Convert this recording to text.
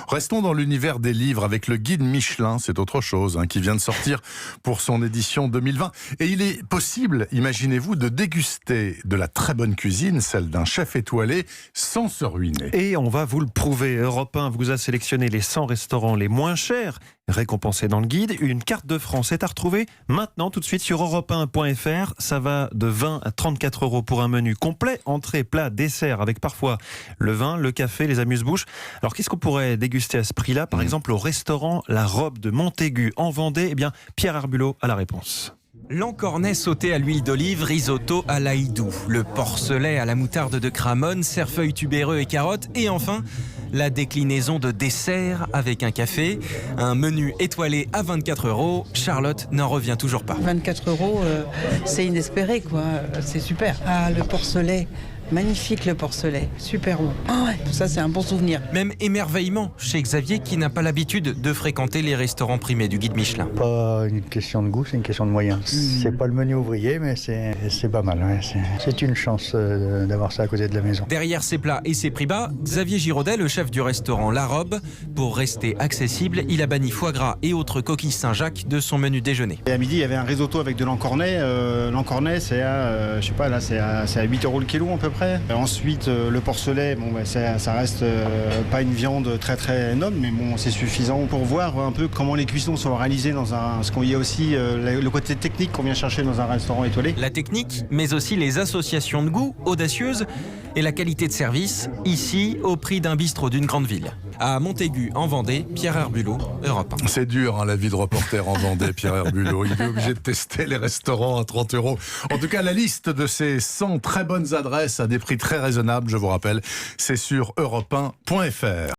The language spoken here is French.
Restons dans l'univers des livres avec le guide Michelin, c'est autre chose, qui vient de sortir pour son édition 2020. Et il est possible, imaginez-vous, de déguster de la très bonne cuisine, celle d'un chef étoilé, sans se ruiner. Et on va vous le prouver. Europe 1 vous a sélectionné les 100 restaurants les moins chers, récompensés dans le guide. Une carte de France est à retrouver maintenant, tout de suite, sur europe1.fr. Ça va de 20 à 34 euros pour un menu complet, entrée, plat, dessert, avec parfois le vin, le café, les amuse-bouches. Alors, qu'est-ce qu'on pourrait déguster à ce prix-là? Par exemple, au restaurant La Robe de Montaigu, en Vendée. Eh bien, Pierre Herbulot a la réponse. L'encornet sauté à l'huile d'olive, risotto à l'ail doux, le porcelet à la moutarde de Cramone, cerfeuil tubéreux et carottes, et enfin la déclinaison de dessert avec un café, un menu étoilé à 24 euros. Charlotte n'en revient toujours pas. 24 euros, c'est inespéré, quoi. C'est super. Ah, le porcelet. Magnifique le porcelet, super bon. Ah ouais, ça c'est un bon souvenir. Même émerveillement chez Xavier qui n'a pas l'habitude de fréquenter les restaurants primés du guide Michelin. Pas une question de goût, c'est une question de moyens. C'est pas le menu ouvrier, mais c'est pas mal. Ouais. C'est une chance d'avoir ça à côté de la maison. Derrière ses plats et ses prix bas, Xavier Giraudet, le chef du restaurant La Robe, pour rester accessible, il a banni foie gras et autres coquilles Saint-Jacques de son menu déjeuner. Et à midi, il y avait un risotto avec de l'encornet. L'encornet, c'est à, je sais pas, là, c'est à 8 euros le kilo à peu près. Ensuite, le porcelet, bon, ça reste pas une viande très très noble, mais bon, c'est suffisant pour voir un peu comment les cuissons sont réalisées dans un. Parce qu'il y a aussi le côté technique qu'on vient chercher dans un restaurant étoilé. La technique, mais aussi les associations de goût audacieuses et la qualité de service, ici, au prix d'un bistrot d'une grande ville. À Montaigu, en Vendée, Pierre Herbulot, Europe 1. C'est dur, la vie de reporter en Vendée, Pierre Herbulot. Il est obligé de tester les restaurants à 30 euros. En tout cas, la liste de ces 100 très bonnes adresses à des prix très raisonnables, je vous rappelle, c'est sur europe1.fr.